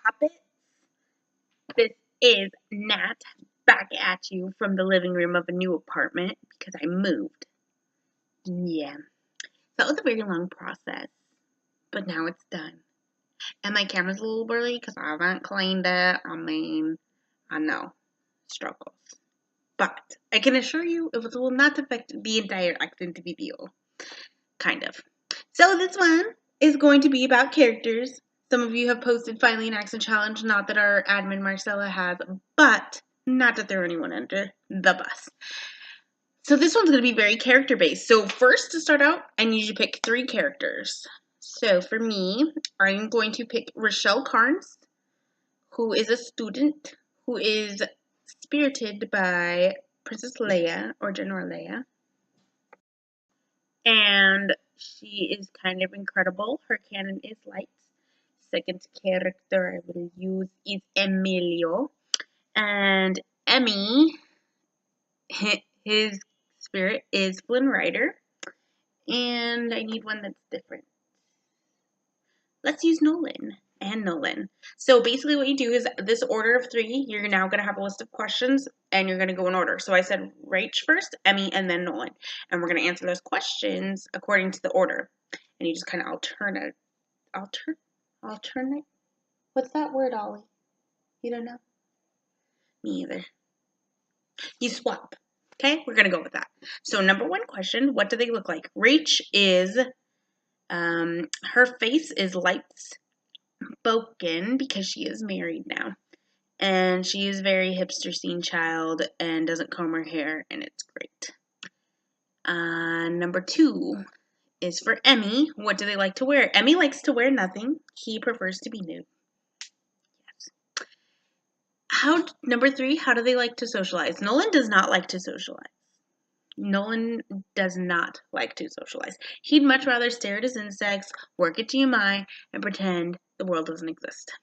puppets. This is Nat back at you from the living room of a new apartment because I moved. Yeah, that was a very long process, but now it's done. And my camera's a little blurry because I haven't cleaned it. I know, struggles. But I can assure you it will not affect the entire accent video. Kind of. So this one is going to be about characters. Some of you have posted finally an accent challenge, not that our admin Marcella has, but not to throw anyone under the bus. So this one's going to be very character based. So first, to start out, I need you to pick 3 characters. So for me, I'm going to pick Rochelle Carnes, who is a student who is spirited by Princess Leia or General Leia. And she is kind of incredible. Her canon is light. Second character I will use is Emilio. And Emmy, his spirit is Flynn Rider. And I need one that's different. Let's use Nolan and Nolan. So basically what you do is this order of 3, you're now going to have a list of questions and you're going to go in order. So I said Rach first, Emmy, and then Nolan. And we're going to answer those questions according to the order. And you just kind of alternate. What's that word, Ollie? You don't know? Me either. You swap. Okay, we're going to go with that. So number 1 question, what do they look like? Rach is, her face is light spoken because she is married now. And she is very hipster scene child and doesn't comb her hair, and it's great. Number 2 is for Emmy. What do they like to wear? Emmy likes to wear nothing. He prefers to be nude. Yes. Number 3, how do they like to socialize? Nolan does not like to socialize. Nolan does not like to socialize. He'd much rather stare at his insects, work at GMI, and pretend the world doesn't exist.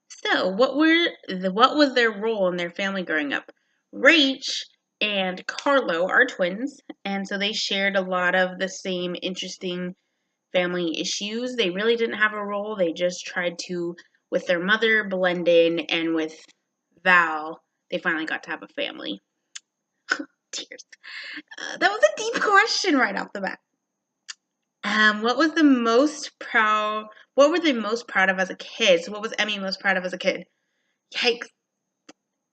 So, what was their role in their family growing up? Rach and Carlo are twins, and so they shared a lot of the same interesting family issues. They really didn't have a role. They just tried to, with their mother, blend in, and with Val, they finally got to have a family. Tears. That was a deep question right off the bat. What were they most proud of as a kid? So what was Emmy most proud of as a kid? Yikes.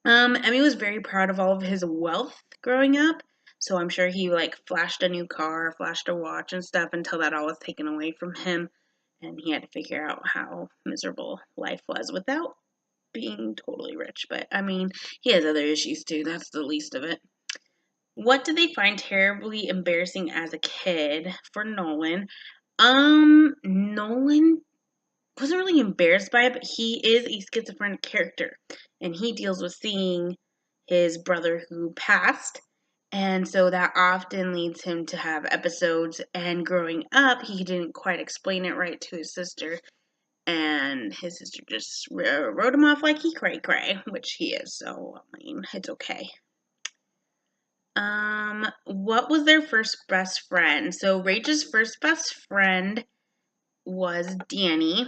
Emmy was very proud of all of his wealth growing up. So I'm sure he flashed a new car, flashed a watch and stuff until that all was taken away from him. And he had to figure out how miserable life was without being totally rich. But I mean, he has other issues too. That's the least of it. What did they find terribly embarrassing as a kid for Nolan? Nolan wasn't really embarrassed by it, but he is a schizophrenic character. And he deals with seeing his brother who passed. And so that often leads him to have episodes. And growing up, he didn't quite explain it right to his sister. And his sister just wrote him off like he cray-cray, which he is. So, I mean, it's okay. What was their first best friend? So Rachel's first best friend was Danny,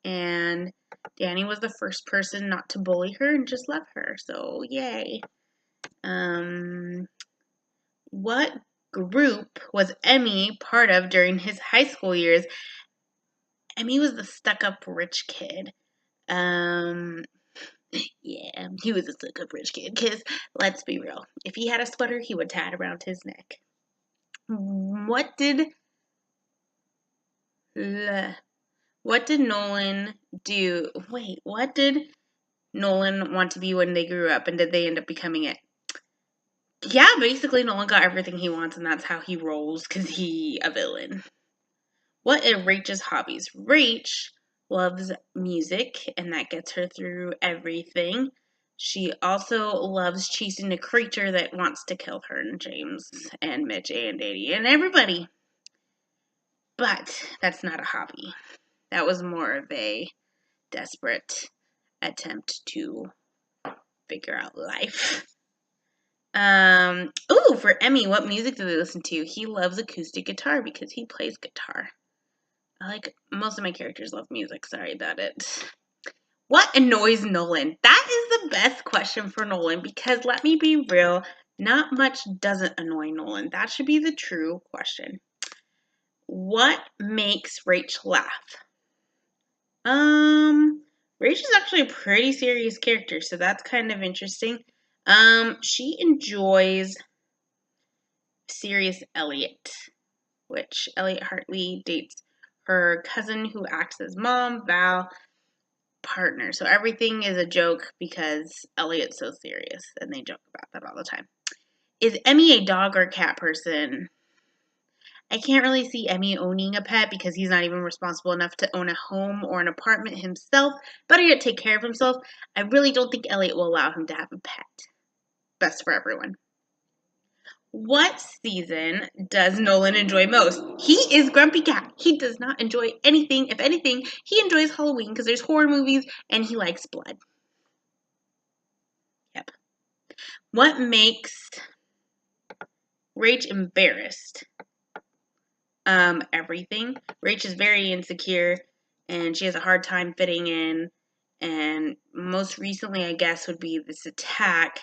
and Danny was the first person not to bully her and just love her. So yay. What group was Emmy part of during his high school years? Emmy was the stuck-up rich kid. Yeah, he was a stuck-up rich kid, because, let's be real, if he had a sweater, he would tie it around his neck. What did Nolan do? Wait, what did Nolan want to be when they grew up, and did they end up becoming it? Yeah, basically Nolan got everything he wants, and that's how he rolls, because he's a villain. What are Rach's hobbies? Rach loves music, and that gets her through everything. She also loves chasing a creature that wants to kill her and James and Mitch and Eddie and everybody. But that's not a hobby. That was more of a desperate attempt to figure out life. For Emmy, what music do they listen to? He loves acoustic guitar because he plays guitar. Most of my characters love music. Sorry about it. What annoys Nolan? That is the best question for Nolan because let me be real, not much doesn't annoy Nolan. That should be the true question. What makes Rach laugh? Rach is actually a pretty serious character, so that's kind of interesting. She enjoys Sirius Elliott, which Elliott Hartley dates her cousin who acts as mom, Val, partner. So everything is a joke because Elliot's so serious, and they joke about that all the time. Is Emmy a dog or cat person? I can't really see Emmy owning a pet because he's not even responsible enough to own a home or an apartment himself. Better yet, take care of himself. I really don't think Elliot will allow him to have a pet. Best for everyone. What season does Nolan enjoy most? He is Grumpy Cat. He does not enjoy anything. If anything, he enjoys Halloween because there's horror movies and he likes blood. Yep. What makes Rach embarrassed? Everything. Rach is very insecure and she has a hard time fitting in. And most recently, I guess, would be this attack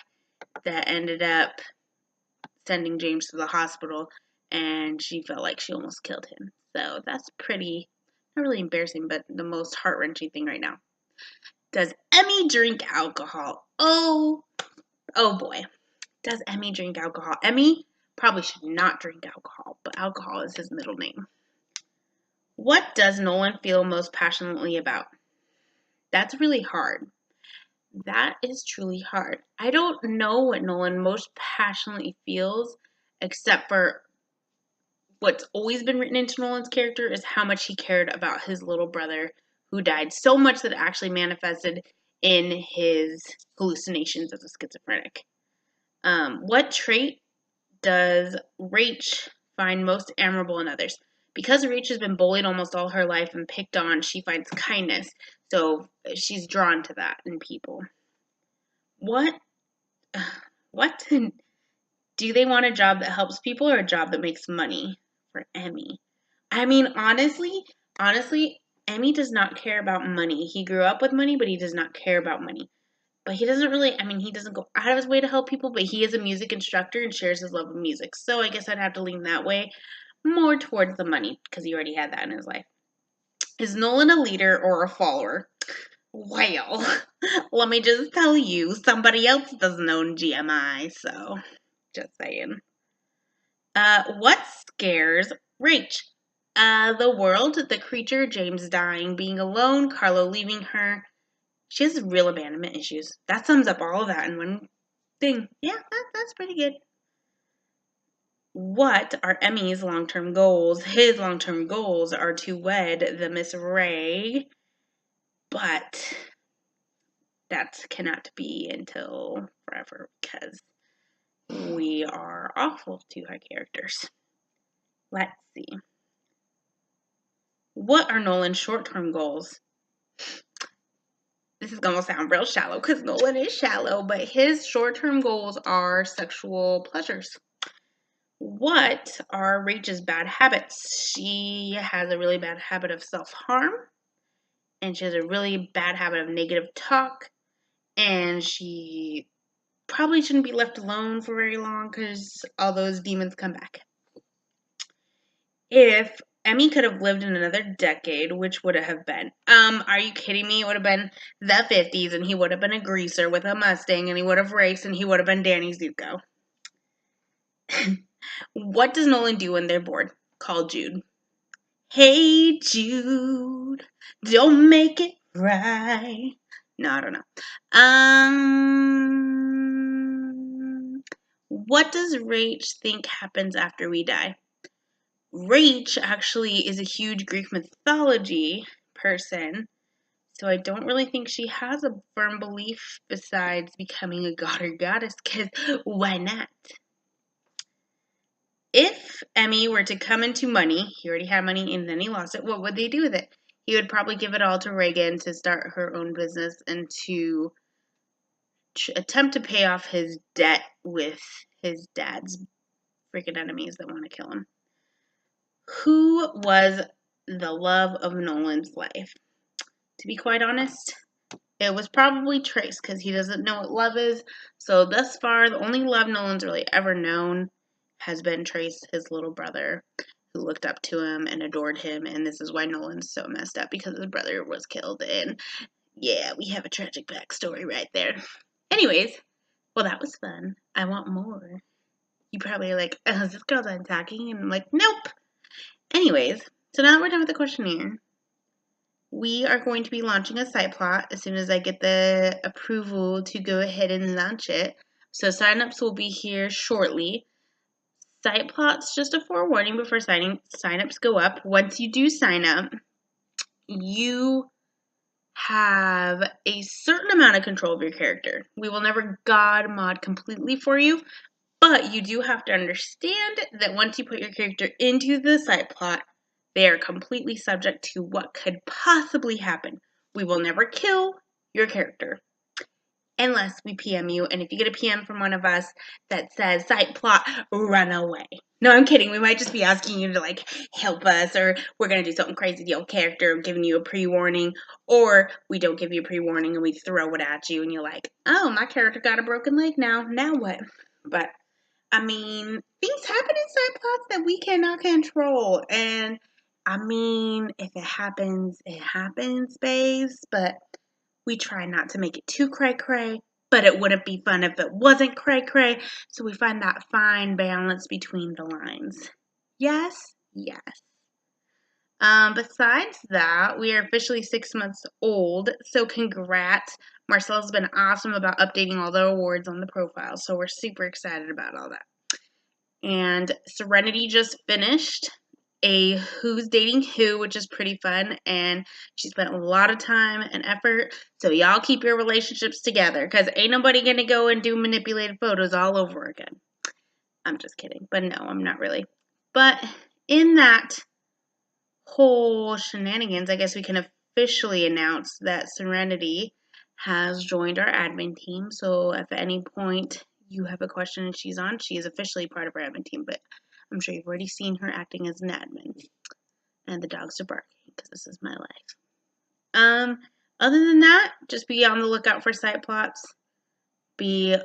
that ended up sending James to the hospital, and she felt like she almost killed him. So that's pretty, not really embarrassing, but the most heart-wrenching thing right now. Does Emmy drink alcohol? Oh boy. Does Emmy drink alcohol? Emmy probably should not drink alcohol, but alcohol is his middle name. What does Nolan feel most passionately about? That's really hard. That is truly hard. I don't know what Nolan most passionately feels, except for what's always been written into Nolan's character is how much he cared about his little brother who died, so much that it actually manifested in his hallucinations as a schizophrenic. What trait does Rach find most admirable in others? Because Rach has been bullied almost all her life and picked on, she finds kindness. So she's drawn to that in people. What do they want, a job that helps people or a job that makes money for Emmy? I mean, honestly, Emmy does not care about money. He grew up with money, but he does not care about money. But he doesn't really, I mean, he doesn't go out of his way to help people, but he is a music instructor and shares his love of music. So I guess I'd have to lean that way more towards the money because he already had that in his life. Is Nolan a leader or a follower? Well, let me just tell you, somebody else doesn't own GMI, so just saying. What scares Rach? The world, the creature, James dying, being alone, Carlo leaving her. She has real abandonment issues. That sums up all of that in one thing. Yeah, that's pretty good. What are Emmy's long-term goals? His long-term goals are to wed the Miss Ray, but that cannot be until forever because we are awful to our characters. Let's see. What are Nolan's short-term goals? This is going to sound real shallow because Nolan is shallow, but his short-term goals are sexual pleasures. What are Rachel's bad habits? She has a really bad habit of self-harm, and she has a really bad habit of negative talk, and she probably shouldn't be left alone for very long because all those demons come back. If Emmy could have lived in another decade, which would it have been? Are you kidding me? It would have been the 50s, and he would have been a greaser with a Mustang, and he would have raced, and he would have been Danny Zuko. What does Nolan do when they're bored? Call Jude. Hey, Jude, don't make it right. No, I don't know. What does Rach think happens after we die? Rach actually is a huge Greek mythology person, so I don't really think she has a firm belief besides becoming a god or goddess, because why not? If Emmy were to come into money, he already had money and then he lost it, what would they do with it? He would probably give it all to Reagan to start her own business and to attempt to pay off his debt with his dad's freaking enemies that want to kill him. Who was the love of Nolan's life? To be quite honest, It was probably Trace because he doesn't know what love is. So thus far, the only love Nolan's really ever known has been Trace, his little brother, who looked up to him and adored him. And this is why Nolan's so messed up, because his brother was killed. And yeah, we have a tragic backstory right there. Anyways, well, that was fun. I want more. You probably are like, oh, is this girl done talking? And I'm like, nope. Anyways, so now that we're done with the questionnaire, we are going to be launching a site plot as soon as I get the approval to go ahead and launch it. So signups will be here shortly. Site plots, just a forewarning before signups go up. Once you do sign up, you have a certain amount of control of your character. We will never God mod completely for you, but you do have to understand that once you put your character into the site plot, they are completely subject to what could possibly happen. We will never kill your character unless we PM you. And if you get a PM from one of us that says site plot, run away. No, I'm kidding. We might just be asking you to like help us, or we're going to do something crazy to your character, giving you a pre-warning, or we don't give you a pre-warning and we throw it at you and you're like, oh, my character got a broken leg now. Now what? But I mean, things happen in side plots that we cannot control. And I mean, if it happens, babes. But we try not to make it too cray-cray. But it wouldn't be fun if it wasn't cray-cray. So we find that fine balance between the lines. Yes? Yes. Besides that, we are officially 6 months old, so congrats. Marcel's been awesome about updating all the awards on the profile, so we're super excited about all that. And Serenity just finished a Who's Dating Who, which is pretty fun, and she spent a lot of time and effort, so y'all keep your relationships together, because ain't nobody gonna go and do manipulated photos all over again. I'm just kidding, but no, I'm not really. But in that whole shenanigans, I guess we can officially announce that Serenity has joined our admin team. So if at any point you have a question and she's on, she is officially part of our admin team. But I'm sure you've already seen her acting as an admin. And the dogs are barking because this is my life. Other than that, just be on the lookout for site plots. Be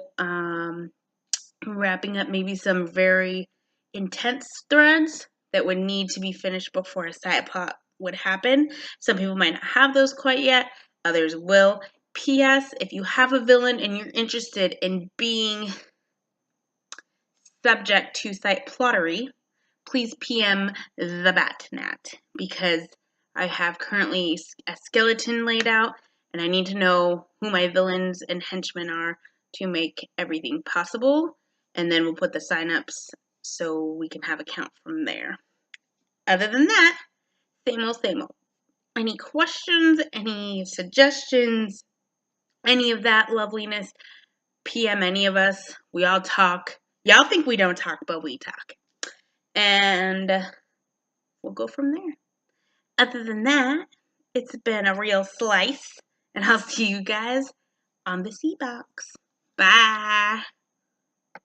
wrapping up maybe some very intense threads that would need to be finished before a side plot would happen. Some people might not have those quite yet, others will. P.S. If you have a villain and you're interested in being subject to site plottery, please PM the Batnat, because I have currently a skeleton laid out and I need to know who my villains and henchmen are to make everything possible. And then we'll put the signups so we can have a count from there. Other than that, same old, same old. Any questions, any suggestions, any of that loveliness, PM any of us. We all talk. Y'all think we don't talk, but we talk. And we'll go from there. Other than that, it's been a real slice, and I'll see you guys on the C-Box. Bye.